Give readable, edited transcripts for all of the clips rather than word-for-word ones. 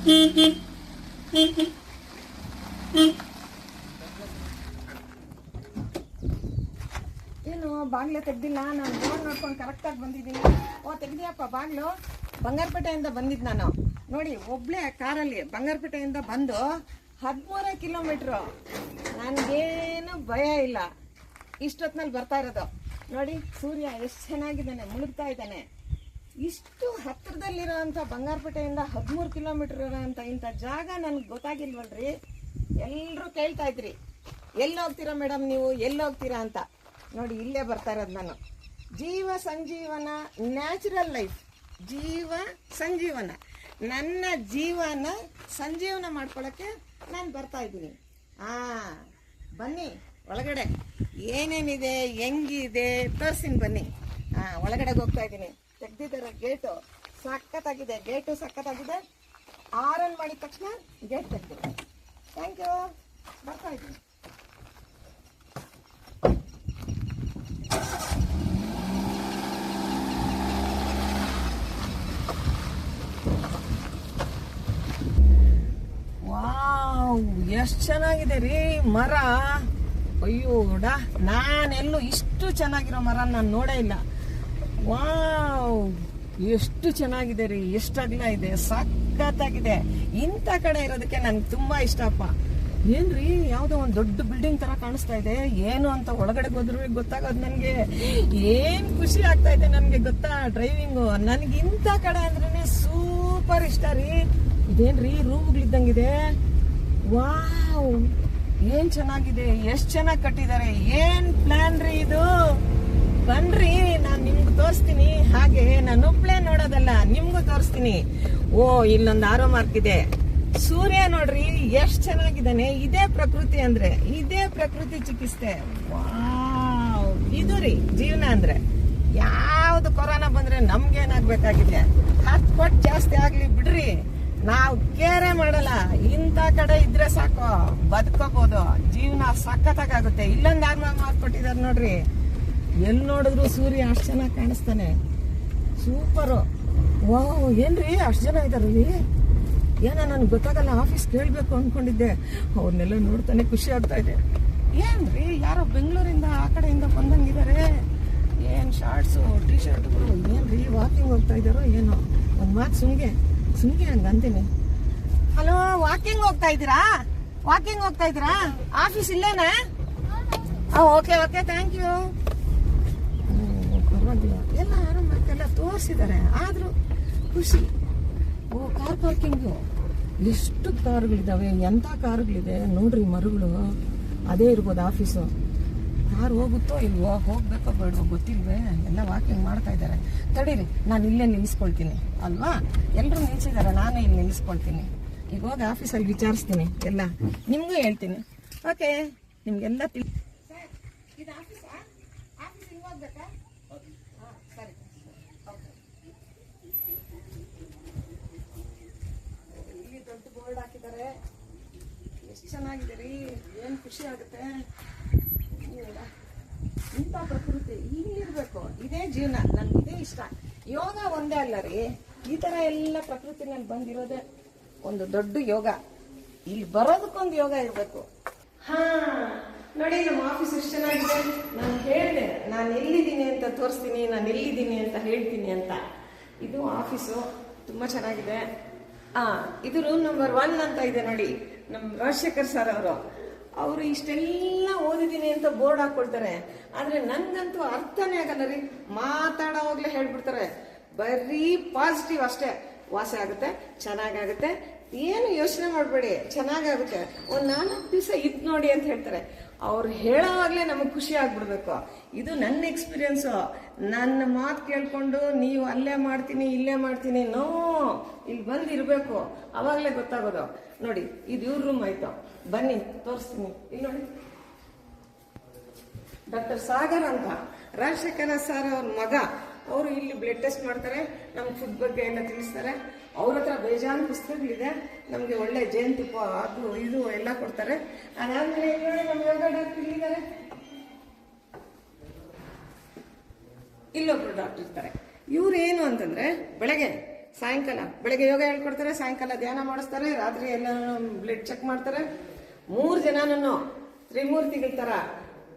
ಏನು ಬಾಗ್ಲೆ ತೆಗ್ದಿಲ್ಲ? ನಾನು ರೋಡ್ ನೋಡ್ಕೊಂಡು ಕರೆಕ್ಟಾಗಿ ಬಂದಿದ್ದೀನಿ. ಓ ತೆಗ್ದಿಯಪ್ಪ ಬಾಗ್ಲು. ಬಂಗಾರಪೇಟೆಯಿಂದ ಬಂದಿದ್ದು ನಾನು. ನೋಡಿ ಒಬ್ಳೆ ಕಾರಲ್ಲಿ ಬಂಗಾರಪೇಟೆಯಿಂದ ಬಂದು 13 ಕಿಲೋಮೀಟ್ರು. ನನಗೇನು ಭಯ ಇಲ್ಲ. ಇಷ್ಟೊತ್ತಿನಲ್ಲಿ ಬರ್ತಾ ಇರೋದು ನೋಡಿ. ಸೂರ್ಯ ಎಷ್ಟು ಚೆನ್ನಾಗಿದ್ದಾನೆ, ಮುಳುಗ್ತಾ ಇದ್ದಾನೆ. ಇಷ್ಟು ಹತ್ತಿರದಲ್ಲಿರೋಂಥ ಬಂಗಾರಪೇಟೆಯಿಂದ 13 ಕಿಲೋಮೀಟರ್ ಇರೋಂಥ ಇಂಥ ಜಾಗ ನನಗೆ ಗೊತ್ತಾಗಿಲ್ವಲ್ರಿ. ಎಲ್ಲರೂ ಕೇಳ್ತಾ ಇದ್ರಿ, ಎಲ್ಲಿ ಹೋಗ್ತೀರಾ ಮೇಡಮ್ ನೀವು, ಎಲ್ಲಿ ಹೋಗ್ತೀರಾ ಅಂತ. ನೋಡಿ ಇಲ್ಲೇ ಬರ್ತಾ ಇರೋದು ನಾನು. ಜೀವ ಸಂಜೀವನ ನ್ಯಾಚುರಲ್ ಲೈಫ್, ಜೀವ ಸಂಜೀವನ, ನನ್ನ ಜೀವನ ಸಂಜೀವನ ಮಾಡ್ಕೊಳ್ಳೋಕ್ಕೆ ನಾನು ಬರ್ತಾ ಇದ್ದೀನಿ. ಬನ್ನಿ ಒಳಗಡೆ ಏನೇನಿದೆ ಹೆಂಗಿದೆ ತೋರಿಸ್ತೀನಿ ಬನ್ನಿ. ಒಳಗಡೆಗೆ ಹೋಗ್ತಾ ಇದ್ದೀನಿ. ತೆಗ್ದಿದ್ದಾರೆ ಗೇಟು, ಸಖತ್ತಾಗಿದೆ. ಗೇಟು ಸಖತ್ತಾಗಿದೆ. ಆರನ್ ಮಾಡಿದ ತಕ್ಷಣ ಗೇಟ್ ತೆಗ್ದು. Thank you. ಬರ್ತಾ ಇದ್ದೀನಿ. ವಾವ್, ಎಷ್ಟು ಚೆನ್ನಾಗಿದೆ ರೀ ಮರ. ಅಯ್ಯೋಡ, ನಾನೆಲ್ಲೂ ಇಷ್ಟು ಚೆನ್ನಾಗಿರೋ ಮರ ನಾನು ನೋಡೇ ಇಲ್ಲ. ವಾವ್, ಎಷ್ಟು ಚೆನ್ನಾಗಿದೆ ರೀ, ಎಷ್ಟು ಅಗಲ ಇದೆ, ಸಖತ್ತಾಗಿದೆ. ಇಂಥ ಕಡೆ ಇರೋದಕ್ಕೆ ನಂಗೆ ತುಂಬಾ ಇಷ್ಟಪ್ಪ. ಏನ್ರಿ ಯಾವುದೋ ಒಂದು ದೊಡ್ಡ ಬಿಲ್ಡಿಂಗ್ ತರ ಕಾಣಿಸ್ತಾ ಇದೆ, ಏನು ಅಂತ ಒಳಗಡೆ ಹೋದ್ರು ಗೊತ್ತಾಗೋದು ನನಗೆ. ಏನ್ ಖುಷಿ ಆಗ್ತಾ ಇದೆ ನನಗೆ ಗೊತ್ತಾ ಡ್ರೈವಿಂಗು. ನನಗೆ ಇಂಥ ಕಡೆ ಅಂದ್ರೇನೆ ಸೂಪರ್ ಇಷ್ಟ ರೀ. ಇದೇನ್ರಿ ರೂಮ್ಗಳಿದ್ದಂಗಿದೆ. ವಾವ್, ಏನ್ ಚೆನ್ನಾಗಿದೆ, ಎಷ್ಟು ಚೆನ್ನಾಗಿ ಕಟ್ಟಿದ್ದಾರೆ. ಏನ್ ಪ್ಲಾನ್ ರೀ ಇದು. ಬನ್ರಿ ನಾನು ನಿಮ್ಗೆ ತೋರಿಸ್ತೀನಿ. ಹಾಗೆ ನಾನು ಒಬ್ಳೆ ನೋಡೋದಲ್ಲ, ನಿಮ್ಗೂ ತೋರಿಸ್ತೀನಿ. ಓ, ಇಲ್ಲೊಂದು ಆರೋ ಮಾರ್ಕ್ ಇದೆ. ಸೂರ್ಯ ನೋಡ್ರಿ ಎಷ್ಟು ಚೆನ್ನಾಗಿದ್ದಾನೆ. ಇದೇ ಪ್ರಕೃತಿ ಅಂದ್ರೆ, ಇದೇ ಪ್ರಕೃತಿ ಚಿಕಿತ್ಸೆ. ವಾವ್, ಇದು ರೀ ಜೀವನ ಅಂದ್ರೆ. ಯಾವ್ದು ಕೊರೋನಾ ಬಂದ್ರೆ ನಮ್ಗೇನಾಗ್ಬೇಕಾಗಿದೆ? 10 ಪಟ್ಟು ಜಾಸ್ತಿ ಆಗ್ಲಿ ಬಿಡ್ರಿ, ನಾವು ಕೇರೆ ಮಾಡಲ್ಲ. ಇಂಥ ಕಡೆ ಇದ್ರೆ ಸಾಕು, ಬದುಕೋಬಹುದು. ಜೀವನ ಸಖತ್ತಾಗುತ್ತೆ. ಇಲ್ಲೊಂದು ಆರ್ಮ ಮಾಡ್ಕೊಟ್ಟಿದ್ದಾರೆ ನೋಡ್ರಿ. ಎಲ್ಲಿ ನೋಡಿದ್ರು ಸೂರ್ಯ ಅಷ್ಟು ಚೆನ್ನಾಗಿ ಕಾಣಿಸ್ತಾನೆ. ಸೂಪರು. ವಾವ್, ಏನ್ರಿ ಅಷ್ಟು ಜನ ಇದಾರೆ. ಏನೋ ನನಗೆ ಗೊತ್ತಾಗಲ್ಲ. ಆಫೀಸ್ ಕೇಳಬೇಕು ಅಂದ್ಕೊಂಡಿದ್ದೆ, ಅವ್ರನ್ನೆಲ್ಲ ನೋಡ್ತಾನೆ ಖುಷಿ ಆಗ್ತಾ ಇದೆ. ಏನ್ರಿ ಯಾರೋ ಬೆಂಗಳೂರಿಂದ ಆ ಕಡೆಯಿಂದ ಬಂದಂಗಿದ್ದಾರೆ. ಏನು ಶಾರ್ಟ್ಸು ಟಿ ಶರ್ಟ್ಗಳು. ಏನ್ರಿ ವಾಕಿಂಗ್ ಹೋಗ್ತಾ ಇದ್ದಾರೋ ಏನೋ. ಒಂದು ಮಾತು ಸುಮ್ಗೆ ಹಂಗೆ ಅಂತೀನಿ. ಹಲೋ, ವಾಕಿಂಗ್ ಹೋಗ್ತಾ ಇದ್ದೀರಾ? ವಾಕಿಂಗ್ ಹೋಗ್ತಾ ಇದ್ದೀರಾ? ಆಫೀಸ್ ಇಲ್ಲೇನಾ? Okay okay, thank you. ಪರವಾಗಿಲ್ಲ, ಎಲ್ಲ ಆರಾಮಾಗೆಲ್ಲ ತೋರಿಸಿದ್ದಾರೆ. ಆದರೂ ಖುಷಿ. ಓ, ಕಾರ್ ಪಾರ್ಕಿಂಗು. ಎಷ್ಟು ಕಾರುಗಳಿದ್ದಾವೆ, ಎಂಥ ಕಾರುಗಳಿದೆ ನೋಡ್ರಿ. ಮರಗಳು ಅದೇ ಇರ್ಬೋದು ಆಫೀಸು. ಕಾರ್ ಹೋಗುತ್ತೋ ಇಲ್ವೋ, ಹೋಗ್ಬೇಕೋ ಬೇಡವೋ ಗೊತ್ತಿಲ್ವೇ. ಎಲ್ಲ ವಾಕಿಂಗ್ ಮಾಡ್ತಾ ಇದ್ದಾರೆ. ತಡೀರಿ, ನಾನು ಇಲ್ಲೇ ನಿಲ್ಲಿಸ್ಕೊಳ್ತೀನಿ ಅಲ್ವಾ. ಎಲ್ಲರೂ ನಿಲ್ಸಿದ್ದಾರೆ, ನಾನು ಇಲ್ಲಿ ನಿಲ್ಲಿಸ್ಕೊಳ್ತೀನಿ. ಈಗ ಹೋಗಿ ಆಫೀಸಲ್ಲಿ ವಿಚಾರಿಸ್ತೀನಿ, ಎಲ್ಲ ನಿಮಗೂ ಹೇಳ್ತೀನಿ. ಓಕೆ, ನಿಮಗೆಲ್ಲ ಇದು ಆಫೀಸಾ? ಆಫೀಸ್ ಹಿಂಗೆ ಹೋಗ್ಬೇಕಾ? ಸರಿ, ಓಕೆ. ಇಲ್ಲಿ ದೊಡ್ಡ ಬೋರ್ಡ್ ಹಾಕಿದ್ದಾರೆ. ಎಷ್ಟು ಚೆನ್ನಾಗಿದೆ ರೀ, ಏನು ಖುಷಿ ಆಗುತ್ತೆ. ಇಂಥ ಪ್ರಕೃತಿ ಇಲ್ಲಿರ್ಬೇಕು. ಇದೇ ಜೀವನ. ನನ್ಗೆ ಇದೇ ಇಷ್ಟ. ಯೋಗ ಒಂದೇ ಅಲ್ಲ ರೀ, ಈ ತರ ಎಲ್ಲ ಪ್ರಕೃತಿನಲ್ಲಿ ಬಂದಿರೋದೇ ಒಂದು ದೊಡ್ಡ ಯೋಗ. ಇಲ್ಲಿ ಬರೋದಕ್ಕೊಂದು ಯೋಗ ಇರ್ಬೇಕು. ನೋಡಿ ನಮ್ಮ ಆಫೀಸ್ ಎಷ್ಟು ಚೆನ್ನಾಗಿದೆ. ನಾನು ಹೇಳಿದೆ ನಾನು ಎಲ್ಲಿದ್ದೀನಿ ಅಂತ ತೋರಿಸ್ತೀನಿ, ನಾನು ಎಲ್ಲಿದ್ದೀನಿ ಅಂತ ಹೇಳ್ತೀನಿ ಅಂತ. ಇದು ಆಫೀಸು ತುಂಬಾ ಚೆನ್ನಾಗಿದೆ. ಇದು ರೂಮ್ ನಂಬರ್ 1 ಅಂತ ಇದೆ ನೋಡಿ. ನಮ್ಮ ರಾಜಶೇಖರ್ ಸರ್ ಅವರು ಇಷ್ಟೆಲ್ಲ ಓದಿದ್ದೀನಿ ಅಂತ ಬೋರ್ಡ್ ಹಾಕೊಳ್ತಾರೆ. ಆದ್ರೆ ನನ್ಗಂತೂ ಅರ್ಥನೇ ಆಗಲ್ಲ ರೀ. ಮಾತಾಡೋವಾಗ್ಲೇ ಹೇಳ್ಬಿಡ್ತಾರೆ, ಬರೀ ಪಾಸಿಟಿವ್ ಅಷ್ಟೇ. ವಾಸ ಆಗುತ್ತೆ, ಚೆನ್ನಾಗಾಗುತ್ತೆ, ಏನು ಯೋಚನೆ ಮಾಡಬೇಡಿ, ಚೆನ್ನಾಗಾಗುತ್ತೆ, ಒಂದು 4 ದಿವಸ ಇದ್ ನೋಡಿ ಅಂತ ಹೇಳ್ತಾರೆ. ಅವ್ರು ಹೇಳೋವಾಗ್ಲೇ ನಮಗೆ ಖುಷಿ ಆಗ್ಬಿಡ್ಬೇಕು. ಇದು ನನ್ನ ಎಕ್ಸ್ಪೀರಿಯನ್ಸು. ನನ್ನ ಮಾತು ಕೇಳ್ಕೊಂಡು ನೀವು ಅಲ್ಲೇ ಮಾಡ್ತೀನಿ ಇಲ್ಲೇ ಮಾಡ್ತೀನಿ, ನೋ, ಇಲ್ಲಿ ಬಂದಿರಬೇಕು, ಅವಾಗಲೇ ಗೊತ್ತಾಗೋದು. ನೋಡಿ, ಇದು ಇವ್ರ ರೂಮ್ ಆಯ್ತು. ಬನ್ನಿ ತೋರಿಸ್ತೀನಿ. ಇಲ್ಲಿ ನೋಡಿ, ಡಾಕ್ಟರ್ ಸಾಗರ್ ಅಂತ ರಾಜಶೇಖರ ಸರ್ ಅವ್ರ ಮಗ. ಅವರು ಇಲ್ಲಿ ಬ್ಲಡ್ ಟೆಸ್ಟ್ ಮಾಡ್ತಾರೆ, ನಮ್ಗೆ ಫುಡ್ ಬಗ್ಗೆ ಎಲ್ಲ ತಿಳಿಸ್ತಾರೆ. ಅವ್ರ ಹತ್ರ ಬೇಜಾನ್ ಪುಸ್ತಕಗಳಿದೆ. ನಮಗೆ ಒಳ್ಳೆ ಜೇನುತುಪ್ಪ ಅದು ಇದು ಎಲ್ಲ ಕೊಡ್ತಾರೆ. ಅದಾದ್ಮೇಲೆ ನಮ್ಮ ಯೋಗ ಡಾಕ್ಟರ್ ಇಲ್ಲಿದ್ದಾರೆ. ಇಲ್ಲೊಬ್ರು ಡಾಕ್ಟರ್ ಇರ್ತಾರೆ. ಇವ್ರು ಏನು ಅಂತಂದ್ರೆ ಬೆಳಗ್ಗೆ ಸಾಯಂಕಾಲ ಬೆಳಗ್ಗೆ ಯೋಗ ಹೇಳ್ಕೊಡ್ತಾರೆ, ಸಾಯಂಕಾಲ ಧ್ಯಾನ ಮಾಡಿಸ್ತಾರೆ, ರಾತ್ರಿ ಎಲ್ಲ ಬ್ಲಡ್ ಚೆಕ್ ಮಾಡ್ತಾರೆ. 3 ಜನನೂ ತ್ರಿಮೂರ್ತಿಗಳ ತರ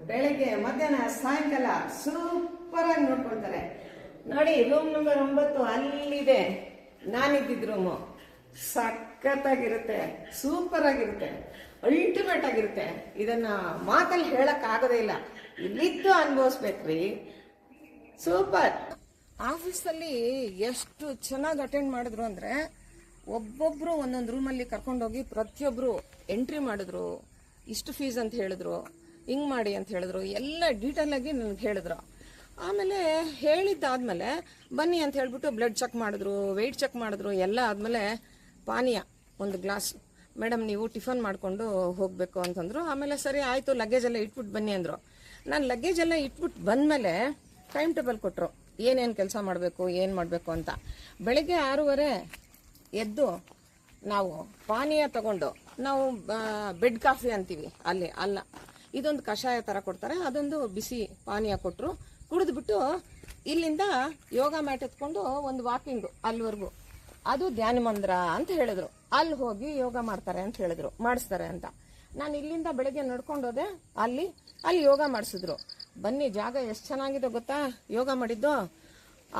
ಬೆಳಗ್ಗೆ ಮಧ್ಯಾಹ್ನ ಸಾಯಂಕಾಲ ಸೂಪರ್ ಆಗಿ ನೋಡ್ಕೊಳ್ತಾರೆ. ನೋಡಿ, ರೂಮ್ ನಂಬರ್ 9 ಅಲ್ಲಿದೆ ನಾನಿದ್ದಿದ್ ರೂಮು. ಸಖತ್ತಾಗಿರುತ್ತೆ, ಸೂಪರ್ ಆಗಿರುತ್ತೆ, ಅಲ್ಟಿಮೇಟ್ ಆಗಿರುತ್ತೆ. ಇದನ್ನ ಮಾತಲ್ಲಿ ಹೇಳಕ್ ಆಗೋದೇ ಇಲ್ಲ, ಇಲ್ಲಿದ್ದು ಅನುಭವಿಸ್ಬೇಕ್ರಿ. ಸೂಪರ್. ಆಫೀಸಲ್ಲಿ ಎಷ್ಟು ಚೆನ್ನಾಗಿ ಅಟೆಂಡ್ ಮಾಡಿದ್ರು ಅಂದ್ರೆ, ಒಬ್ಬೊಬ್ರು ಒಂದೊಂದು ರೂಮಲ್ಲಿ ಕರ್ಕೊಂಡೋಗಿ ಪ್ರತಿಯೊಬ್ರು ಎಂಟ್ರಿ ಮಾಡಿದ್ರು. ಇಷ್ಟು ಫೀಸ್ ಅಂತ ಹೇಳಿದ್ರು, ಹಿಂಗ್ ಮಾಡಿ ಅಂತ ಹೇಳಿದ್ರು, ಎಲ್ಲ ಡೀಟೇಲ್ ಆಗಿ ನನಗೆ ಹೇಳಿದ್ರು. ಆಮೇಲೆ ಹೇಳಿದ್ದಾದ್ಮೇಲೆ ಬನ್ನಿ ಅಂತ ಹೇಳ್ಬಿಟ್ಟು ಬ್ಲಡ್ ಚೆಕ್ ಮಾಡಿದ್ರು, ವೆಯ್ಟ್ ಚೆಕ್ ಮಾಡಿದ್ರು. ಎಲ್ಲ ಆದ್ಮೇಲೆ ಪಾನೀಯ 1 ಗ್ಲಾಸ್, ಮೇಡಮ್ ನೀವು ಟಿಫನ್ ಮಾಡ್ಕೊಂಡು ಹೋಗ್ಬೇಕು ಅಂತಂದ್ರು. ಆಮೇಲೆ ಸರಿ ಆಯ್ತು, ಲಗೇಜ್ ಎಲ್ಲ ಇಟ್ಬಿಟ್ಟು ಬನ್ನಿ ಅಂದ್ರು. ನಾನು ಲಗೇಜ್ ಎಲ್ಲ ಇಟ್ಬಿಟ್ಟು ಬಂದ್ಮೇಲೆ ಟೈಮ್ ಟೇಬಲ್ ಕೊಟ್ರು, ಏನೇನು ಕೆಲಸ ಮಾಡಬೇಕು, ಏನು ಮಾಡಬೇಕು ಅಂತ. ಬೆಳಗ್ಗೆ 6:30 ಎದ್ದು ನಾವು ಪಾನೀಯ ತಗೊಂಡು, ನಾವು ಬೆಡ್ ಕಾಫಿ ಅಂತೀವಿ ಅಲ್ಲಿ, ಅಲ್ಲ ಇದೊಂದು ಕಷಾಯ ತರ ಕೊಡ್ತಾರೆ, ಅದೊಂದು ಬಿಸಿ ಪಾನೀಯ ಕೊಟ್ರು. ಕುಡಿದ್ಬಿಟ್ಟು ಇಲ್ಲಿಂದ ಯೋಗ ಮ್ಯಾಟ್ ಎತ್ಕೊಂಡು ಒಂದು ವಾಕಿಂಗ್ ಅಲ್ಲಿವರೆಗೂ, ಅದು ಧ್ಯಾನ ಮಂದ್ರ ಅಂತ ಹೇಳಿದ್ರು. ಅಲ್ಲಿ ಹೋಗಿ ಯೋಗ ಮಾಡ್ತಾರೆ ಅಂತ ಹೇಳಿದ್ರು, ಮಾಡಿಸ್ತಾರೆ ಅಂತ. ನಾನು ಇಲ್ಲಿಂದ ಬೆಳಗ್ಗೆ ನಡ್ಕೊಂಡೋದೆ, ಅಲ್ಲಿ ಯೋಗ ಮಾಡಿಸಿದ್ರು. ಬನ್ನಿ, ಜಾಗ ಎಷ್ಟು ಚೆನ್ನಾಗಿದೆ ಗೊತ್ತಾ ಯೋಗ ಮಾಡಿದ್ದು.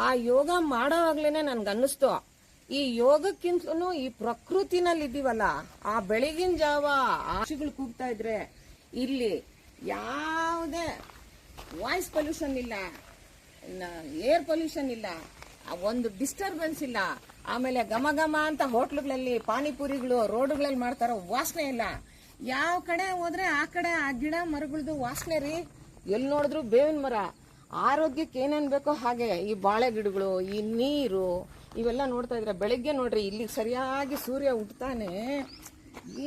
ಆ ಯೋಗ ಮಾಡೋವಾಗ್ಲೇನೆ ನನ್ಗೆ ಅನ್ನಿಸ್ತು, ಈ ಯೋಗಕ್ಕಿಂತಲೂ ಈ ಪ್ರಕೃತಿನಲ್ಲಿ ಇದ್ದೀವಲ್ಲ, ಆ ಬೆಳಗಿನ ಜಾವ ಆಶಿಗಳು ಕೂಗ್ತಾ ಇದ್ರೆ, ಇಲ್ಲಿ ಯಾವುದೇ ವಾಯ್ಸ್ ಪೊಲ್ಯೂಷನ್ ಇಲ್ಲ, ಏರ್ ಪೊಲ್ಯೂಷನ್ ಇಲ್ಲ, ಒಂದು ಡಿಸ್ಟರ್ಬೆನ್ಸ್ ಇಲ್ಲ. ಆಮೇಲೆ ಘಮ ಘಮ ಅಂತ ಹೋಟ್ಲುಗಳಲ್ಲಿ ಪಾನಿಪುರಿಗಳು ರೋಡ್ಗಳಲ್ಲಿ ಮಾಡ್ತಾರೋ ವಾಸನೆ ಇಲ್ಲ. ಯಾವ ಕಡೆ ಹೋದ್ರೆ ಆ ಕಡೆ ಆ ಗಿಡ ಮರಗಳದ್ದು ವಾಸನೆ ರೀ. ಎಲ್ಲಿ ನೋಡಿದ್ರು ಬೇವಿನ ಮರ. ಆರೋಗ್ಯಕ್ಕೆ ಏನೇನ್ ಬೇಕೋ ಹಾಗೆ ಈ ಬಾಳೆ ಗಿಡಗಳು, ಈ ನೀರು, ಇವೆಲ್ಲ ನೋಡ್ತಾ ಇದ್ರೆ ಬೆಳಿಗ್ಗೆ ನೋಡ್ರಿ, ಇಲ್ಲಿ ಸರಿಯಾಗಿ ಸೂರ್ಯ ಹುಟ್ತಾನೆ,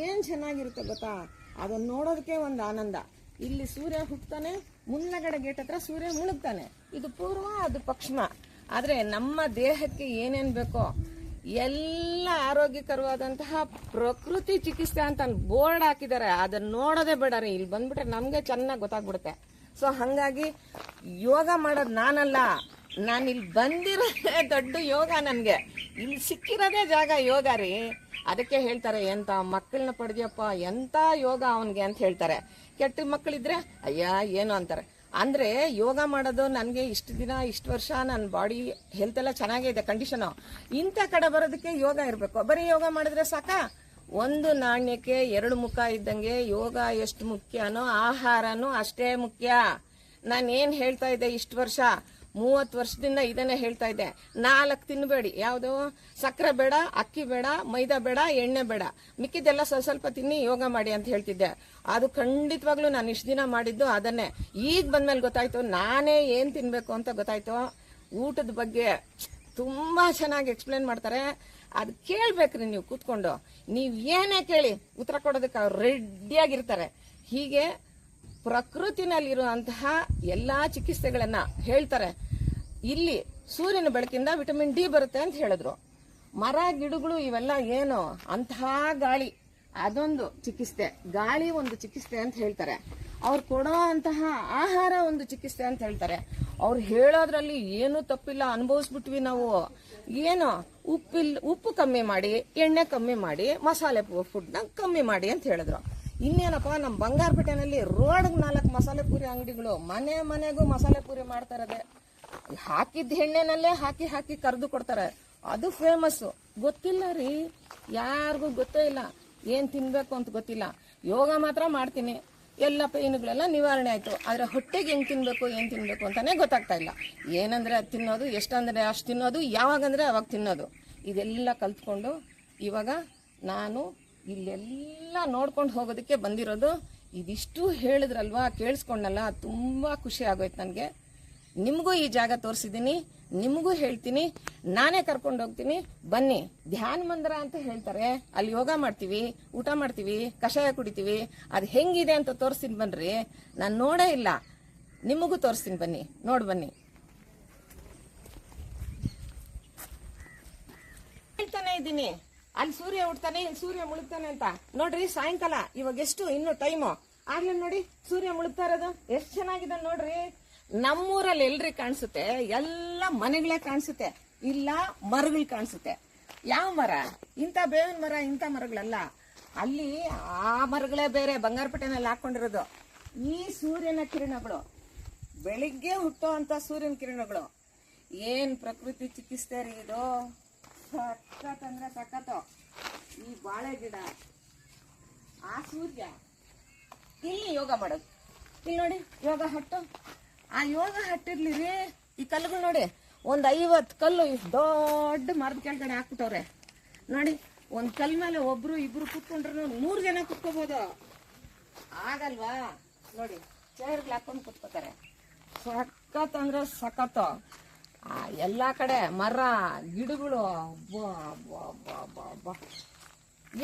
ಏನ್ ಚೆನ್ನಾಗಿರುತ್ತೆ ಗೊತ್ತಾ. ಅದನ್ನ ನೋಡೋದಕ್ಕೆ ಒಂದು ಆನಂದ. ಇಲ್ಲಿ ಸೂರ್ಯ ಹುಟ್ತಾನೆ, ಮುನ್ನಗಡೆ ಗೇಟ್ ಹತ್ರ ಸೂರ್ಯ ಮುಳುಗ್ತಾನೆ. ಇದು ಪೂರ್ವ, ಅದು ಪಶ್ಚಿಮ. ಆದ್ರೆ ನಮ್ಮ ದೇಹಕ್ಕೆ ಏನೇನ್ ಬೇಕೋ ಎಲ್ಲ ಆರೋಗ್ಯಕರವಾದಂತಹ ಪ್ರಕೃತಿ ಚಿಕಿತ್ಸೆ ಅಂತ ಬೋರ್ಡ್ ಹಾಕಿದ್ದಾರೆ. ಅದನ್ನ ನೋಡೋದೇ ಬೇಡ ರೀ, ಇಲ್ಲಿ ಬಂದ್ಬಿಟ್ರೆ ನಮ್ಗೆ ಚೆನ್ನಾಗಿ ಗೊತ್ತಾಗ್ಬಿಡುತ್ತೆ. ಸೊ ಹಂಗಾಗಿ ಯೋಗ ಮಾಡೋದು ನಾನಲ್ಲ, ನಾನು ಇಲ್ಲಿ ಬಂದಿರೋದೇ ದೊಡ್ಡ ಯೋಗ. ನನ್ಗೆ ಇಲ್ಲಿ ಸಿಕ್ಕಿರೋದೇ ಜಾಗ ಯೋಗ ರೀ. ಅದಕ್ಕೆ ಹೇಳ್ತಾರೆ, ಎಂತ ಮಕ್ಕಳನ್ನ ಪಡೆದಿಯಪ್ಪ, ಎಂತ ಯೋಗ ಅವನ್ಗೆ ಅಂತ ಹೇಳ್ತಾರೆ. ಕೆಟ್ಟ ಮಕ್ಕಳಿದ್ರೆ ಅಯ್ಯ ಏನು ಅಂತಾರೆ. ಅಂದ್ರೆ ಯೋಗ ಮಾಡೋದು ನನಗೆ ಇಷ್ಟು ದಿನ, ಇಷ್ಟು ವರ್ಷ ನನ್ನ ಬಾಡಿ ಹೆಲ್ತ್ ಎಲ್ಲ ಚೆನ್ನಾಗಿದೆ, ಕಂಡೀಷನ್. ಇಂಥ ಕಡೆ ಬರೋದಕ್ಕೆ ಯೋಗ ಇರಬೇಕು. ಬರೀ ಯೋಗ ಮಾಡಿದ್ರೆ ಸಾಕ? ಒಂದು ನಾಣ್ಯಕ್ಕೆ 2 ಮುಖ ಇದ್ದಂಗೆ ಯೋಗ ಎಷ್ಟು ಮುಖ್ಯನೋ ಆಹಾರನೂ ಅಷ್ಟೇ ಮುಖ್ಯ. ನಾನೇನ್ ಹೇಳ್ತಾ ಇದ್ದೆ ಇಷ್ಟು ವರ್ಷ, 30 ವರ್ಷದಿಂದ ಇದನ್ನೇ ಹೇಳ್ತಾ ಇದ್ದೆ. 4 ತಿನ್ನಬೇಡಿ, ಯಾವುದು ಸಕ್ಕರೆ ಬೇಡ, ಅಕ್ಕಿ ಬೇಡ, ಮೈದಾ ಬೇಡ, ಎಣ್ಣೆ ಬೇಡ, ಮಿಕ್ಕಿದ್ದೆಲ್ಲ ಸ್ವಲ್ಪ ತಿನ್ನಿ, ಯೋಗ ಮಾಡಿ ಅಂತ ಹೇಳ್ತಿದ್ದೆ. ಅದು ಖಂಡಿತವಾಗ್ಲೂ ನಾನು ಇಷ್ಟು ದಿನ ಮಾಡಿದ್ದು ಅದನ್ನೇ. ಈಗ ಬಂದ್ಮೇಲೆ ಗೊತ್ತಾಯ್ತು ನಾನೇ ಏನ್ ತಿನ್ಬೇಕು ಅಂತ ಗೊತ್ತಾಯ್ತು. ಊಟದ ಬಗ್ಗೆ ತುಂಬಾ ಚೆನ್ನಾಗಿ ಎಕ್ಸ್ಪ್ಲೇನ್ ಮಾಡ್ತಾರೆ. ಅದು ಕೇಳ್ಬೇಕ್ರಿ ನೀವು ಕೂತ್ಕೊಂಡು. ನೀವ್ ಏನೇ ಕೇಳಿ ಉತ್ತರ ಕೊಡೋದಕ್ಕೆ ಅವ್ರು ರೆಡಿಯಾಗಿರ್ತಾರೆ. ಹೀಗೆ ಪ್ರಕೃತಿನಲ್ಲಿರುವಂತಹ ಎಲ್ಲಾ ಚಿಕಿತ್ಸೆಗಳನ್ನ ಹೇಳ್ತಾರೆ. ಇಲ್ಲಿ ಸೂರ್ಯನ ಬೆಳಕಿಂದ ವಿಟಮಿನ್ ಡಿ ಬರುತ್ತೆ ಅಂತ ಹೇಳಿದ್ರು. ಮರ ಗಿಡಗಳು ಇವೆಲ್ಲ ಏನು, ಅಂತಹ ಗಾಳಿ ಅದೊಂದು ಚಿಕಿತ್ಸೆ, ಗಾಳಿ ಒಂದು ಚಿಕಿತ್ಸೆ ಅಂತ ಹೇಳ್ತಾರೆ. ಅವ್ರು ಕೊಡೋ ಅಂತಹ ಆಹಾರ ಒಂದು ಚಿಕಿತ್ಸೆ ಅಂತ ಹೇಳ್ತಾರೆ. ಅವ್ರು ಹೇಳೋದ್ರಲ್ಲಿ ಏನು ತಪ್ಪಿಲ್ಲ, ಅನುಭವಿಸ್ಬಿಟ್ವಿ ನಾವು. ಏನು ಉಪ್ಪು ಕಮ್ಮಿ ಮಾಡಿ, ಎಣ್ಣೆ ಕಮ್ಮಿ ಮಾಡಿ, ಮಸಾಲೆ ಫುಡ್ನ ಕಮ್ಮಿ ಮಾಡಿ ಅಂತ ಹೇಳಿದ್ರು. ಇನ್ನೇನಪ್ಪ, ನಮ್ಮ ಬಂಗಾರಪೇಟೆನಲ್ಲಿ ರೋಡ್ 4 ಮಸಾಲೆ ಪೂರಿ ಅಂಗಡಿಗಳು, ಮನೆಗೂ ಮಸಾಲೆ ಪೂರಿ ಮಾಡ್ತಾ ಇರೋದೆ. ಹಾಕಿದ ಎಣ್ಣೆನಲ್ಲೇ ಹಾಕಿ ಕರೆದು ಕೊಡ್ತಾರೆ. ಅದು ಫೇಮಸ್. ಗೊತ್ತಿಲ್ಲ ರೀ, ಯಾರಿಗೂ ಗೊತ್ತೇ ಇಲ್ಲ. ಏನ್ ತಿನ್ಬೇಕು ಅಂತ ಗೊತ್ತಿಲ್ಲ. ಯೋಗ ಮಾತ್ರ ಮಾಡ್ತೀನಿ, ಎಲ್ಲ ಪೇನುಗಳೆಲ್ಲ ನಿವಾರಣೆ ಆಯ್ತು. ಆದ್ರೆ ಹೊಟ್ಟೆಗೆ ಹೆಂಗ್ ತಿನ್ಬೇಕು, ಏನ್ ತಿನ್ಬೇಕು ಅಂತಾನೆ ಗೊತ್ತಾಗ್ತಾ ಇಲ್ಲ. ಏನಂದ್ರೆ ಅದು ತಿನ್ನೋದು, ಎಷ್ಟಂದ್ರೆ ಅಷ್ಟು ತಿನ್ನೋದು, ಯಾವಾಗಂದ್ರೆ ಅವಾಗ ತಿನ್ನೋದು. ಇದೆಲ್ಲ ಕಲ್ತ್ಕೊಂಡು ಇವಾಗ ನಾನು ಇಲ್ಲೆಲ್ಲ ನೋಡ್ಕೊಂಡು ಹೋಗೋದಕ್ಕೆ ಬಂದಿರೋದು. ಇದಿಷ್ಟು ಹೇಳಿದ್ರಲ್ವಾ, ಕೇಳಿಸ್ಕೊಂಡಲ್ಲ, ತುಂಬಾ ಖುಷಿ ಆಗೋಯ್ತು ನನಗೆ. ನಿಮಗೂ ಈ ಜಾಗ ತೋರಿಸಿದ್ದೀನಿ, ನಿಮಗೂ ಹೇಳ್ತೀನಿ, ನಾನೇ ಕರ್ಕೊಂಡು ಹೋಗ್ತೀನಿ. ಬನ್ನಿ, ಧ್ಯಾನ ಮಂದಿರ ಅಂತ ಹೇಳ್ತಾರೆ. ಅಲ್ಲಿ ಯೋಗ ಮಾಡ್ತೀವಿ, ಊಟ ಮಾಡ್ತೀವಿ, ಕಷಾಯ ಕುಡಿತೀವಿ. ಅದು ಹೆಂಗಿದೆ ಅಂತ ತೋರಿಸ್ತೀನಿ ಬನ್ರಿ. ನಾನು ನೋಡೇ ಇಲ್ಲ, ನಿಮಗೂ ತೋರಿಸ್ತೀನಿ, ಬನ್ನಿ, ನೋಡ್ ಬನ್ನಿ. ಹೇಳ್ತಾನೆ ಇದ್ದೀನಿ, ಅಲ್ಲಿ ಸೂರ್ಯ ಉಡ್ತಾನೆ, ಇಲ್ಲಿ ಸೂರ್ಯ ಮುಳುಗ್ತಾನೆ ಅಂತ. ನೋಡ್ರಿ, ಸಾಯಂಕಾಲ ಇವಾಗ ಎಷ್ಟು ಇನ್ನು ಟೈಮು ಆಗ್ಲೇ ನೋಡಿ, ಸೂರ್ಯ ಮುಳುಗ್ತಾ ಇರೋದು ಎಷ್ಟು ಚೆನ್ನಾಗಿದೆ ನೋಡ್ರಿ. ನಮ್ಮೂರಲ್ಲಿ ಎಲ್ರಿ ಕಾಣಿಸುತ್ತೆ, ಎಲ್ಲ ಮನೆಗಳೇ ಕಾಣಿಸುತ್ತೆ. ಇಲ್ಲ ಮರಗಳು ಕಾಣಿಸುತ್ತೆ. ಯಾವ ಮರ? ಇಂಥ ಬೇವಿನ ಮರ, ಇಂಥ ಮರಗಳಲ್ಲ. ಅಲ್ಲಿ ಆ ಮರಗಳೇ ಬೇರೆ, ಬಂಗಾರಪೇಟೆನಲ್ಲಿ ಹಾಕೊಂಡಿರೋದು. ಈ ಸೂರ್ಯನ ಕಿರಣಗಳು, ಬೆಳಿಗ್ಗೆ ಹುಟ್ಟೋ ಅಂತ ಸೂರ್ಯನ ಕಿರಣಗಳು, ಏನ್ ಪ್ರಕೃತಿ ಚಿಕಿತ್ಸೆ ರೀ ಇದು. ಸಖತ್ ಅಂದ್ರೆ ಸಖತ್. ಈ ಬಾಳೆ ಗಿಡ, ಆ ಸೂರ್ಯ, ಇಲ್ಲಿ ಯೋಗ ಮಾಡೋದು. ಇಲ್ಲಿ ನೋಡಿ ಯೋಗ ಹಟ್ಟು. ಆ ಯೋಗ ಹಟ್ಟಿರ್ಲಿ ರೀ. ಈ ಕಲ್ಲುಗಳು ನೋಡಿ, ಒಂದು 50 ಕಲ್ಲು ದೊಡ್ಡ ಮರದ ಕೆಳಗಡೆ ಹಾಕ್ಬಿಟ್ಟವ್ರೆ ನೋಡಿ. ಒಂದು ಕಲ್ ಮೇಲೆ ಒಬ್ರು ಇಬ್ರು ಕುತ್ಕೊಂಡ್ರು 100 ಜನ ಕುತ್ಕೋಬಹುದು. ಆಗಲ್ವಾ? ನೋಡಿ, ಚೇರ್ಗಳು ಹಾಕೊಂಡು ಕುತ್ಕೋತಾರೆ. ಸಖತ್ ಅಂದ್ರೆ ಸಖತ್. ಎಲ್ಲಾ ಕಡೆ ಮರ ಗಿಡಗಳು,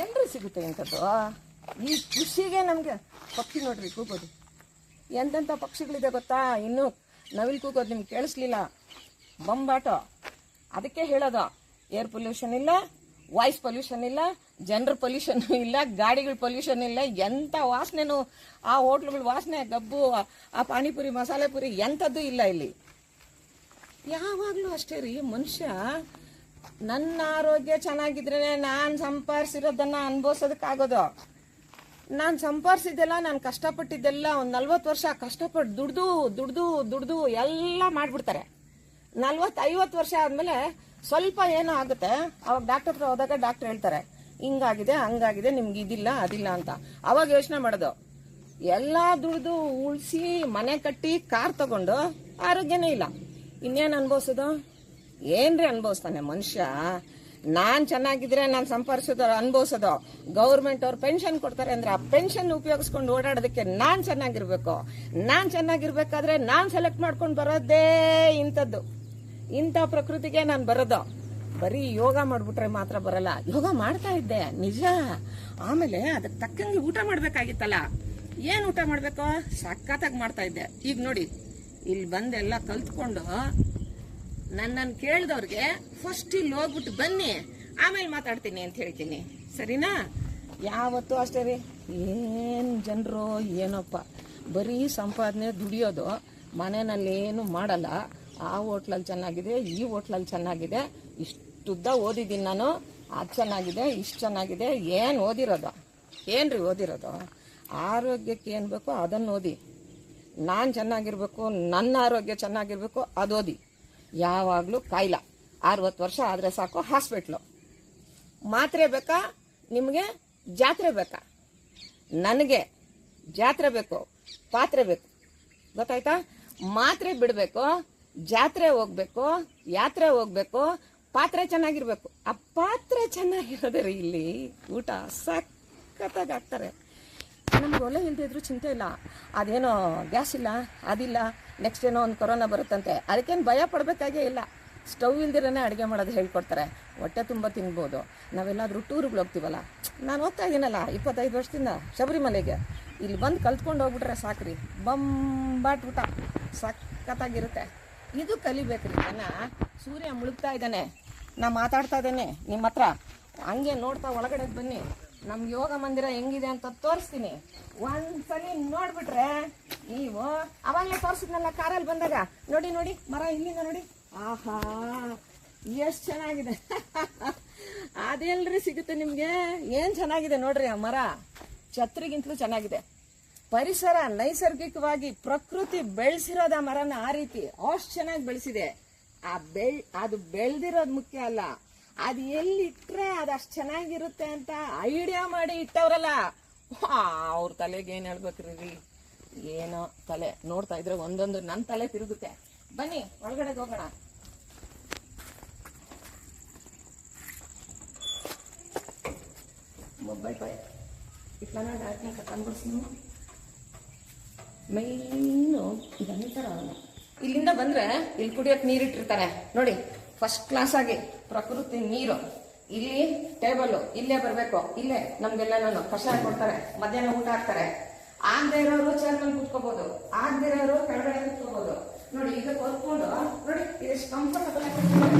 ಎಲ್ರೂ ಸಿಗುತ್ತೆ ಇಂಥದ್ದು. ಈ ಖುಷಿಗೆ ನಮ್ಗೆ ಪಕ್ಷಿ ನೋಡ್ರಿ ಕೂಗೋದು. ಎಂತೆಂಥ ಪಕ್ಷಿಗಳಿದೆ ಗೊತ್ತಾ? ಇನ್ನು ನವಿಲ್ ಕೂಗೋದು ನಿಮ್ಗೆ ಕೇಳಿಸ್ಲಿಲ್ಲ, ಬಂಬಾಟೋ. ಅದಕ್ಕೆ ಹೇಳೋದು, ಏರ್ ಪೊಲ್ಯೂಷನ್ ಇಲ್ಲ, ವಾಯ್ಸ್ ಪೊಲ್ಯೂಷನ್ ಇಲ್ಲ, ಜನರ ಪೊಲ್ಯೂಷನ್ ಇಲ್ಲ, ಗಾಡಿಗಳ ಪೊಲ್ಯೂಷನ್ ಇಲ್ಲ, ಎಂಥ ವಾಸನೆನೂ ಆ ಹೋಟ್ಲುಗಳ ವಾಸನೆ, ಗಬ್ಬು, ಆ ಪಾನಿಪುರಿ, ಮಸಾಲೆ ಪುರಿ ಎಂಥದ್ದು ಇಲ್ಲ ಇಲ್ಲಿ. ಯಾವಾಗಲೂ ಅಷ್ಟೇ ರೀ. ಮನುಷ್ಯ ನನ್ನ ಆರೋಗ್ಯ ಚೆನ್ನಾಗಿದ್ರೆ ನಾನು ಸಂಪಾದಿಸಿರೋದನ್ನ ಅನುಭವಿಸೋದಕ್ಕಾಗೋದು. ನಾನು ಸಂಪಾದಿಸಿದ್ದೆಲ್ಲ, ನಾನು ಕಷ್ಟಪಟ್ಟಿದ್ದೆಲ್ಲ, ಒಂದು 40 ವರ್ಷ ಕಷ್ಟಪಟ್ಟು ದುಡ್ದು ದುಡ್ದು ದುಡ್ದು ಎಲ್ಲ ಮಾಡಿಬಿಡ್ತಾರೆ. 40-50 ವರ್ಷ ಆದಮೇಲೆ ಸ್ವಲ್ಪ ಏನೋ ಆಗುತ್ತೆ. ಅವಾಗ ಡಾಕ್ಟರ್ ಹತ್ರ ಹೋದಾಗ ಡಾಕ್ಟರ್ ಹೇಳ್ತಾರೆ, ಹಿಂಗಾಗಿದೆ ಹಂಗಾಗಿದೆ, ನಿಮ್ಗೆ ಇದಿಲ್ಲ ಅದಿಲ್ಲ ಅಂತ. ಅವಾಗ ಯೋಚನೆ ಮಾಡೋದು, ಎಲ್ಲ ದುಡ್ದು ಉಳಿಸಿ ಮನೆ ಕಟ್ಟಿ ಕಾರ್ ತಗೊಂಡು ಆರೋಗ್ಯನೇ ಇಲ್ಲ, ಇನ್ನೇನು ಅನುಭವಿಸೋದು? ಏನ್ರಿ ಅನುಭವಿಸ್ತಾನೆ ಮನುಷ್ಯ? ನಾನ್ ಚೆನ್ನಾಗಿದ್ರೆ ನಾನು ಸಂಪಾದಿಸೋದು ಅನುಭವಿಸೋದು. ಗೌರ್ಮೆಂಟ್ ಅವ್ರು ಪೆನ್ಷನ್ ಕೊಡ್ತಾರೆ ಅಂದ್ರೆ ಆ ಪೆನ್ಷನ್ ಉಪಯೋಗಿಸ್ಕೊಂಡು ಓಡಾಡೋದಕ್ಕೆ ನಾನ್ ಚೆನ್ನಾಗಿರ್ಬೇಕು. ನಾನ್ ಚೆನ್ನಾಗಿರ್ಬೇಕಾದ್ರೆ ನಾನ್ ಸೆಲೆಕ್ಟ್ ಮಾಡ್ಕೊಂಡು ಬರೋದೇ ಇಂಥದ್ದು. ಇಂಥ ಪ್ರಕೃತಿಗೆ ನಾನು ಬರೋದು. ಬರೀ ಯೋಗ ಮಾಡ್ಬಿಟ್ರೆ ಮಾತ್ರ ಬರಲ್ಲ. ಯೋಗ ಮಾಡ್ತಾ ಇದ್ದೆ ನಿಜ. ಆಮೇಲೆ ಅದಕ್ಕೆ ತಕ್ಕಂಗೆ ಊಟ ಮಾಡ್ಬೇಕಾಗಿತ್ತಲ್ಲ. ಏನ್ ಊಟ ಮಾಡ್ಬೇಕು? ಸಖತ್ತಾಗಿ ಮಾಡ್ತಾ ಇದ್ದೆ. ಈಗ ನೋಡಿ, ಇಲ್ಲಿ ಬಂದೆಲ್ಲ ಕಲ್ತ್ಕೊಂಡು ನನ್ನನ್ನು ಕೇಳಿದವ್ರಿಗೆ ಫಸ್ಟ್ ಇಲ್ಲಿ ಹೋಗ್ಬಿಟ್ಟು ಬನ್ನಿ, ಆಮೇಲೆ ಮಾತಾಡ್ತೀನಿ ಅಂತ ಹೇಳ್ತೀನಿ. ಸರಿನಾ? ಯಾವತ್ತೂ ಅಷ್ಟೇ ರೀ. ಏನು ಜನರು ಏನಪ್ಪ, ಬರೀ ಸಂಪಾದನೆ ದುಡಿಯೋದು, ಮನೆಯಲ್ಲಿ ಏನು ಮಾಡಲ್ಲ. ಆ ಹೋಟ್ಲಲ್ಲಿ ಚೆನ್ನಾಗಿದೆ, ಈ ಹೋಟ್ಲಲ್ಲಿ ಚೆನ್ನಾಗಿದೆ, ಇಷ್ಟುದ್ದ ಓದಿದ್ದೀನಿ ನಾನು, ಅದು ಚೆನ್ನಾಗಿದೆ, ಇಷ್ಟು ಚೆನ್ನಾಗಿದೆ. ಏನು ಓದಿರೋದು? ಏನ್ರಿ ಓದಿರೋದು? ಆರೋಗ್ಯಕ್ಕೆ ಏನು ಬೇಕೋ ಅದನ್ನು ಓದಿ. ನಾನು ಚೆನ್ನಾಗಿರ್ಬೇಕು, ನನ್ನ ಆರೋಗ್ಯ ಚೆನ್ನಾಗಿರ್ಬೇಕು, ಅದು ಓದಿ. ಯಾವಾಗಲೂ ಕಾಯಿಲೆ. 60 ವರ್ಷ ಆದರೆ ಸಾಕು ಹಾಸ್ಪಿಟ್ಲು. ಮಾತ್ರೆ ಬೇಕಾ ನಿಮಗೆ? ಜಾತ್ರೆ ಬೇಕಾ? ನನಗೆ ಜಾತ್ರೆ ಬೇಕು, ಪಾತ್ರೆ ಬೇಕು. ಗೊತ್ತಾಯ್ತಾ? ಮಾತ್ರೆ ಬಿಡಬೇಕು, ಜಾತ್ರೆ ಹೋಗ್ಬೇಕು, ಯಾತ್ರೆ ಹೋಗ್ಬೇಕು, ಪಾತ್ರೆ ಚೆನ್ನಾಗಿರ್ಬೇಕು. ಆ ಪಾತ್ರೆ ಚೆನ್ನಾಗಿರೋದ್ರೆ ಇಲ್ಲಿ ಊಟ ಸಖತ್ತಾಗಿ ಹಾಕ್ತಾರೆ. ನಮ್ಗೆ ಒಲೆ ಇಲ್ದಿದ್ರು ಚಿಂತೆ ಇಲ್ಲ. ಅದೇನೋ ಗ್ಯಾಸ್ ಇಲ್ಲ, ಅದಿಲ್ಲ, ನೆಕ್ಸ್ಟ್ ಏನೋ ಒಂದು ಕೊರೋನಾ ಬರುತ್ತಂತೆ, ಅದಕ್ಕೇನು ಭಯ ಪಡಬೇಕಾಗೇ ಇಲ್ಲ. ಸ್ಟವ್ ಇಲ್ದಿರೇ ಅಡುಗೆ ಮಾಡೋದು ಹೇಳ್ಕೊಡ್ತಾರೆ. ಹೊಟ್ಟೆ ತುಂಬ ತಿನ್ಬೋದು. ನಾವೆಲ್ಲಾದರೂ ಟೂರ್ಗೆ ಹೋಗ್ತೀವಲ್ಲ, ನಾನು ಹೋಗ್ತಾ ಇದ್ದೀನಲ್ಲ 25 ವರ್ಷದಿಂದ ಶಬರಿಮಲೆಗೆ, ಇಲ್ಲಿ ಬಂದು ಕಲ್ತ್ಕೊಂಡು ಹೋಗ್ಬಿಟ್ರೆ ಸಾಕ್ರಿ, ಬಂಬಾಟ್ ಊಟ ಸಖತ್ತಾಗಿರುತ್ತೆ. ಇದು ಕಲಿಬೇಕ್ರಿ ಜನ. ಸೂರ್ಯ ಮುಳುಗ್ತಾ ಇದ್ದಾನೆ, ನಾ ಮಾತಾಡ್ತಾ ಇದ್ದೇನೆ ನಿಮ್ಮ ಹತ್ರ, ಹಂಗೆ ನೋಡ್ತಾ ಒಳಗಡೆ ಬನ್ನಿ. ನಮ್ಮ ಯೋಗ ಮಂದಿರ ಹೆಂಗಿದೆ ಅಂತ ತೋರಿಸ್ತೀನಿ. ಒಂದ್ಸಲಿ ನೋಡ್ಬಿಟ್ರೆ ನೀವು, ಅವಾಗಲೇ ತೋರಿಸಿದ್ನಲ್ಲ ಕಾರಲ್ಲಿ ಬಂದಾಗ, ನೋಡಿ ನೋಡಿ ಮರ ಇಲ್ಲಿಂದ ನೋಡಿ, ಆಹಾ ಎಷ್ಟು ಚೆನ್ನಾಗಿದೆ. ಅದೆಲ್ರಿ ಸಿಗುತ್ತೆ ನಿಮ್ಗೆ? ಏನ್ ಚೆನ್ನಾಗಿದೆ ನೋಡ್ರಿ. ಆ ಮರ ಛತ್ರಿಗಿಂತಲೂ ಚೆನ್ನಾಗಿದೆ. ಪರಿಸರ ನೈಸರ್ಗಿಕವಾಗಿ ಪ್ರಕೃತಿ ಬೆಳೆಸಿರೋದ ಮರನ ಆ ರೀತಿ ಅಷ್ಟು ಚೆನ್ನಾಗಿ ಬೆಳೆಸಿದೆ. ಅದು ಬೆಳೆದಿರೋದು ಮುಖ್ಯ ಅಲ್ಲ, ಅದು ಎಲ್ಲಿಟ್ರೆ ಅದು ಅಷ್ಟು ಚೆನ್ನಾಗಿರುತ್ತೆ ಅಂತ ಐಡಿಯಾ ಮಾಡಿ ಇಟ್ಟವ್ರಲ್ಲ, ಅವ್ರ ತಲೆಗೆ ಏನ್ ಹೇಳ್ಬೇಕ್ರಿ? ಏನೋ ತಲೆ ನೋಡ್ತಾ ಇದ್ರೆ ಒಂದೊಂದು ನನ್ನ ತಲೆ ತಿರುಗುತ್ತೆ. ಬನ್ನಿ ಒಳಗಡೆ ಹೋಗೋಣ. ಮೊಬೈಲ್ ಮೈನು ಇದನ್ನ ತರ ಇಲ್ಲಿಂದ ಬಂದ್ರೆ ಇಲ್ಲಿ ಕುಡಿಯೋಕೆ ನೀರಿಟ್ಟಿರ್ತಾನೆ ನೋಡಿ, ಫಸ್ಟ್ ಕ್ಲಾಸ್ ಆಗಿ ಪ್ರಕೃತಿ ನೀರು. ಇಲ್ಲಿ ಟೇಬಲ್ ಇಲ್ಲೇ ಬರ್ಬೇಕು, ಇಲ್ಲೇ ನಮ್ಗೆಲ್ಲ ನಾನು ಕಷಾಯ ಕೊಡ್ತಾರೆ, ಮಧ್ಯಾಹ್ನ ಊಟ ಹಾಕ್ತಾರೆ. ಆಗದೆ ಇರೋರು ಚೇರ್ ಮೇಲೆ ಕುತ್ಕೋಬಹುದು, ಆಗದೆ ಇರೋರು ಕೆಳಗಡೆ ಕುತ್ಕೋಬಹುದು. ನೋಡಿ ಈಗ ಕೂತ್ಕೊಂಡು ನೋಡಿ ಎಷ್ಟು ಕಂಫರ್ಟಬಲ್ ಆಗಿ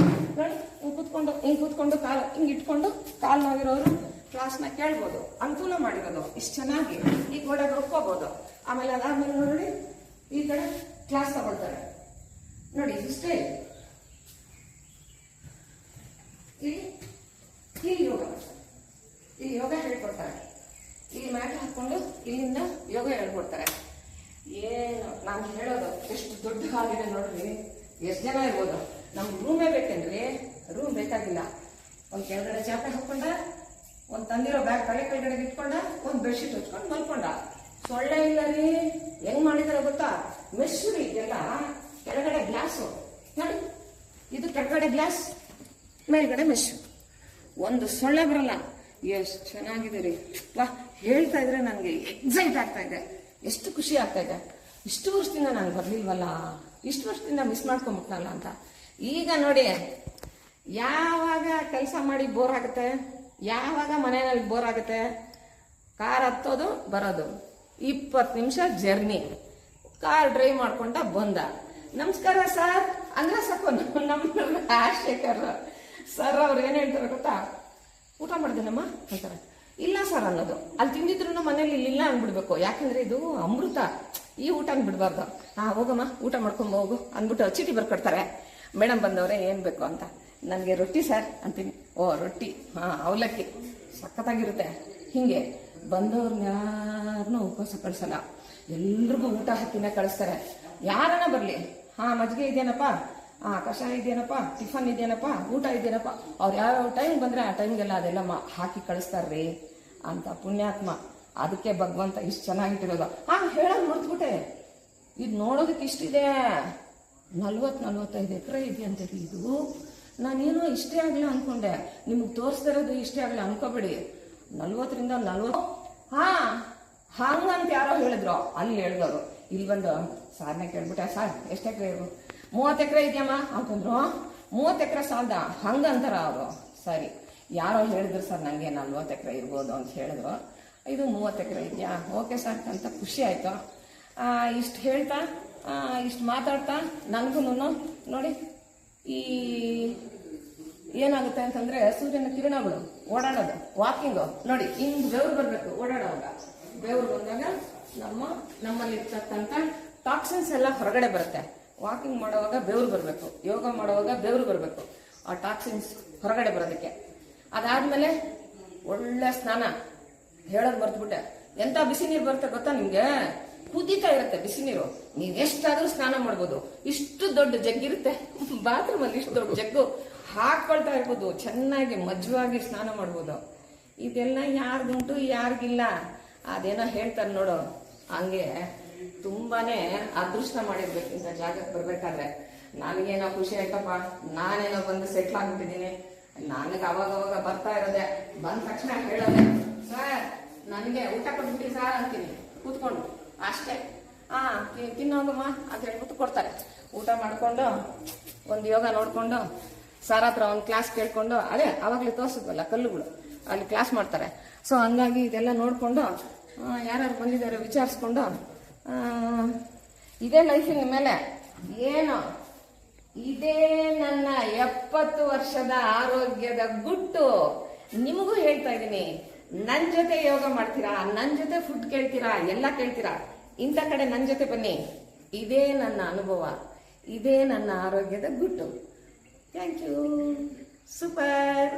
ನೋಡಿ, ಹಿಂಗ್ ಕೂತ್ಕೊಂಡು ಕಾಲು ಹಿಂಗ್ ಇಟ್ಕೊಂಡು ಕಾಲ್ ನೋವಿರೋರು ಕ್ಲಾಸ್ನ ಕೇಳ್ಬೋದು. ಅನುಕೂಲ ಮಾಡಿರೋದು ಇಷ್ಟು ಚೆನ್ನಾಗಿ. ಈ ಗೋಡೆಗೆ ಒಪ್ಕೋಬಹುದು. ಆಮೇಲೆ ಅದಾದ್ಮೇಲೆ ನೋಡಿ ಈ ಕಡೆ ಕ್ಲಾಸ್ ತಗೊಳ್ತಾರೆ ನೋಡಿ, ಇಷ್ಟೇ ಇಲ್ಲಿ ಯೋಗ ಮಾಡ್ತಾರೆ, ಇಲ್ಲಿ ಯೋಗ ಹೇಳ್ಕೊಡ್ತಾರೆ. ಇಲ್ಲಿ ಮ್ಯಾಟ್ ಹಾಕೊಂಡು ಇಲ್ಲಿಂದ ಯೋಗ ಹೇಳ್ಕೊಡ್ತಾರೆ. ಏನು ನಾನು ಹೇಳೋದು, ಎಷ್ಟು ದೊಡ್ಡ ಹಾಲಿದೆ ನೋಡ್ರಿ, ಎಷ್ಟು ಜನ ಇರ್ಬೋದು. ನಮ್ಗೆ ರೂಮೇ ಬೇಕೇನ್ರಿ? ರೂಮ್ ಬೇಕಾಗಿಲ್ಲ. ಒಂದು ಕೆಳಗಡೆ ಚಾಪೆ ಹಾಕೊಂಡ, ಒಂದು ತಂದಿರೋ ಬ್ಯಾಗ್ ತಲೆ ಕೆಳಗಡೆ ಇಟ್ಕೊಂಡ, ಒಂದು ಬೆಡ್ಶೀಟ್ ಹಚ್ಕೊಂಡು ಮಲ್ಕೊಂಡ. ಸೊಳ್ಳೆ ಇಲ್ಲ ರೀ. ಹೆಂಗ್ ಮಾಡಿದಾರೆ ಗೊತ್ತಾ? ಮೆಸ್ಸುರಿ ಇದೆಲ್ಲ ಕೆಳಗಡೆ ಗ್ಲಾಸು ನೋಡಿ, ಇದು ಕೆಳಗಡೆ ಗ್ಲಾಸ್, ಮೇಲ್ಗಡೆ ಮೆಸ್ಸು. ಒಂದು ಸೊಳ್ಳೆ ಬರಲ್ಲ. ಎಷ್ಟು ಚೆನ್ನಾಗಿದೆ ರೀ. ವಾ, ಹೇಳ್ತಾ ಇದ್ರೆ ನನಗೆ ಎಕ್ಸೈಟ್ ಆಗ್ತಾ ಇದೆ, ಎಷ್ಟು ಖುಷಿ ಆಗ್ತಾ ಇದೆ. ಇಷ್ಟು ವರ್ಷದಿಂದ ನಾನು ಬರ್ಲಿಲ್ವಲ್ಲ, ಇಷ್ಟು ವರ್ಷದಿಂದ ಮಿಸ್ ಮಾಡ್ಕೊಂಬಿಟ್ನಲ್ಲ ಅಂತ. ಈಗ ನೋಡಿ, ಯಾವಾಗ ಕೆಲಸ ಮಾಡಿ ಬೋರ್ ಆಗುತ್ತೆ, ಯಾವಾಗ ಮನೆಯಲ್ಲಿ ಬೋರ್ ಆಗುತ್ತೆ, ಕಾರ್ ಹತ್ತೋದು ಬರೋದು, 20 ನಿಮಿಷ ಜರ್ನಿ, ಕಾರ್ ಡ್ರೈವ್ ಮಾಡ್ಕೊಂಡ ಬಂದ. ನಮಸ್ಕಾರ ಸರ್ ಅಂದ್ರೆ ಸಾಕು, ನಮ್ಮ ರಾಜಶೇಖರ್ ಸರ್ ಅವ್ರು ಏನ್ ಹೇಳ್ತಾರೆ ಗೊತ್ತಾ? ಊಟ ಮಾಡ್ದೇನಮ್ಮ ಅಂತಾರೆ. ಇಲ್ಲ ಸರ್ ಅನ್ನೋದು. ಅಲ್ಲಿ ತಿಂದಿದ್ರು ಮನೇಲಿ ಇಲ್ಲ ಅಂದ್ಬಿಡ್ಬೇಕು, ಯಾಕಂದ್ರೆ ಇದು ಅಮೃತ, ಈ ಊಟ ಬಿಡ್ಬಾರ್ದು. ಹೋಗಮ್ಮ ಊಟ ಮಾಡ್ಕೊಂಡ್ ಹೋಗು ಅಂದ್ಬಿಟ್ಟು ಚೀಟಿ ಬರ್ಕೊಡ್ತಾರೆ. ಮೇಡಮ್ ಬಂದವ್ರೆ ಏನ್ ಬೇಕು ಅಂತ. ನನಗೆ ರೊಟ್ಟಿ ಸರ್ ಅಂತೀನಿ. ಓ ರೊಟ್ಟಿ, ಅವಲಕ್ಕಿ ಸಖತ್ತಾಗಿರುತ್ತೆ. ಹಿಂಗೆ ಬಂದವ್ರನ್ನ ಯಾರನ್ನೂ ಉಪವಾಸ ಕಳ್ಸಲ್ಲ, ಎಲ್ರಿಗೂ ಊಟ ಹಾಕಿನ ಕಳಿಸ್ತಾರೆ. ಯಾರನ್ನ ಬರ್ಲಿ, ಮಜ್ಜಿಗೆ ಇದೆಯೇನಪ್ಪ, ಕಷಾಯ ಇದೆಯೇನಪ್ಪ, ಟಿಫನ್ ಇದೆಯೇನಪ್ಪ, ಊಟ ಇದೆಯೇನಪ್ಪ, ಅವ್ರು ಯಾವ ಟೈಮ್ ಬಂದ್ರೆ ಆ ಟೈಮ್ಗೆಲ್ಲ ಅದೆಲ್ಲ ಹಾಕಿ ಕಳಿಸ್ತಾರ್ರಿ ಅಂತ ಪುಣ್ಯಾತ್ಮ. ಅದಕ್ಕೆ ಭಗವಂತ ಇಷ್ಟು ಚೆನ್ನಾಗಿಟ್ಟಿರೋದು. ಹೇಳೋದು ಮರ್ತ್ಬಿಟ್ಟೆ, ಇದು ನೋಡೋದಕ್ಕೆ ಇಷ್ಟಿದೆ, 40-45 ಎಕರೆ ಇದೆಯಂತೀರಿ ಇದು. ನಾನೇನೋ ಇಷ್ಟೇ ಆಗ್ಲ ಅನ್ಕೊಂಡೆ, ನಿಮ್ಗೆ ತೋರಿಸ್ತಿರೋದು ಇಷ್ಟೇ ಆಗ್ಲ ಅನ್ಕೋಬೇಡಿ. 40ರಿಂದ 40. ಹಂಗಂತ ಯಾರೋ ಹೇಳಿದ್ರು, ಅಲ್ಲಿ ಹೇಳಿದವರು. ಇಲ್ಲಿ ಬಂದು ಸಾರ್ನೇ ಕೇಳ್ಬಿಟ್ಟೆ, ಸರ್ ಎಷ್ಟು ಎಕರೆ ಇರು? 30 ಎಕರೆ ಇದೆಯಮ್ಮ ಅಂತಂದ್ರು. 30 ಎಕರೆ ಸಾಲ್ದ ಹಂಗಂತಾರ ಅವರು. ಸರಿ, ಯಾರೋ ಹೇಳಿದ್ರು ಸರ್ ನಂಗೆ 40 ಎಕರೆ ಇರ್ಬೋದು ಅಂತ ಹೇಳಿದ್ರು. ಇದು 30 ಎಕರೆ ಇದೆಯಾ? ಓಕೆ ಸರ್ ಅಂತ ಖುಷಿ ಆಯ್ತು. ಇಷ್ಟು ಹೇಳ್ತಾ ಇಷ್ಟು ಮಾತಾಡ್ತಾ ನನಗೂ ನೋಡಿ, ಈ ಏನಾಗುತ್ತೆ ಅಂತಂದ್ರೆ ಸೂರ್ಯನ ಕಿರಣಗಳು ಓಡಾಡೋದು, ವಾಕಿಂಗು ನೋಡಿ, ಹಿಂಗ್ ಬೆವರು ಬರ್ಬೇಕು ಓಡಾಡುವಾಗ. ಬೆವರು ಬಂದಾಗ ನಮ್ಮಲ್ಲಿ ಇರ್ತಕ್ಕಂಥ ಟಾಕ್ಸಿನ್ಸ್ ಎಲ್ಲ ಹೊರಗಡೆ ಬರುತ್ತೆ. ವಾಕಿಂಗ್ ಮಾಡುವಾಗ ಬೆವರು ಬರಬೇಕು, ಯೋಗ ಮಾಡುವಾಗ ಬೆವರು ಬರಬೇಕು, ಆ ಟಾಕ್ಸಿನ್ಸ್ ಹೊರಗಡೆ ಬರೋದಕ್ಕೆ. ಅದಾದ್ಮೇಲೆ ಒಳ್ಳೆ ಸ್ನಾನ, ಹೇಳೋದು ಮರ್ತ್ಬಿಟ್ಟೆ. ಎಂತ ಬಿಸಿ ನೀರು ಬರುತ್ತೆ ಗೊತ್ತಾ ನಿಮ್ಗೆ? ಕುದೀತಾ ಇರುತ್ತೆ ಬಿಸಿ ನೀರು, ನೀವ್ ಎಷ್ಟಾದ್ರೂ ಸ್ನಾನ ಮಾಡ್ಬೋದು. ಇಷ್ಟು ದೊಡ್ಡ ಜಗ್ಗಿರುತ್ತೆ ಬಾತ್ರೂಮ್ ಅಲ್ಲಿ, ಇಷ್ಟು ದೊಡ್ಡ ಜಗ್ಗು ಹಾಕೊಳ್ತಾ ಇರ್ಬೋದು, ಚೆನ್ನಾಗಿ ಮಜ್ವಾಗಿ ಸ್ನಾನ ಮಾಡ್ಬೋದು. ಇದೆಲ್ಲ ಯಾರ್ದುಂಟು ಯಾರಿಗಿಲ್ಲ. ಅದೇನೋ ಹೇಳ್ತಾರೆ ನೋಡು, ಹಂಗೆ ತುಂಬಾನೇ ಅದೃಷ್ಟ ಮಾಡಿರ್ಬೇಕು ಇಂಥ ಜಾಗಕ್ಕೆ ಬರ್ಬೇಕಾದ್ರೆ. ನನಗೇನೋ ಖುಷಿ ಆಯ್ತಪ್ಪ, ನಾನೇನೋ ಬಂದು ಸೆಟ್ಲ್ ಆಗ್ಬಿಟ್ಟಿದ್ದೀನಿ. ನನಗೆ ಅವಾಗ ಬರ್ತಾ ಇರೋದೆ, ಬಂದ ತಕ್ಷಣ ಹೇಳೋದೆ, ಸರ್ ನನಗೆ ಊಟ ಕೊಟ್ಬಿಟ್ಟು ಸಾರ್ ಅಂತೀನಿ ಕೂತ್ಕೊಂಡು ಅಷ್ಟೇ. ತಿನ್ನೋಗಮ್ಮ ಅಂತ ಹೇಳ್ಬಿಟ್ಟು ಕೊಡ್ತಾರೆ. ಊಟ ಮಾಡ್ಕೊಂಡು ಒಂದು ಯೋಗ ನೋಡ್ಕೊಂಡು ಸರ್ ಹತ್ರ ಒಂದು ಕ್ಲಾಸ್ ಕೇಳ್ಕೊಂಡು, ಅದೇ ಅವಾಗಲೇ ತೋರಿಸಿದ್ವಲ್ಲ ಕಲ್ಲುಗಳು, ಅಲ್ಲಿ ಕ್ಲಾಸ್ ಮಾಡ್ತಾರೆ. ಸೊ ಹಂಗಾಗಿ ಇದೆಲ್ಲ ನೋಡ್ಕೊಂಡು ಯಾರ್ಯಾರು ಬಂದಿದ್ದಾರೆ ವಿಚಾರಿಸ್ಕೊಂಡು, ಇದೇ ಲೈಫಿನ ಮೇಲೆ ಏನು, ಇದೇ ನನ್ನ 70 ವರ್ಷದ ಆರೋಗ್ಯದ ಗುಟ್ಟು. ನಿಮಗೂ ಹೇಳ್ತಾ ಇದ್ದೀನಿ, ನನ್ ಜೊತೆ ಯೋಗ ಮಾಡ್ತೀರಾ, ನನ್ ಜೊತೆ ಫುಡ್ ಕೇಳ್ತೀರಾ, ಎಲ್ಲ ಕೇಳ್ತೀರಾ, ಇಂಥ ಕಡೆ ನನ್ ಜೊತೆ ಬನ್ನಿ. ಇದೇ ನನ್ನ ಅನುಭವ, ಇದೇ ನನ್ನ ಆರೋಗ್ಯದ ಗುಟ್ಟು. Thank you. ಸೂಪರ್.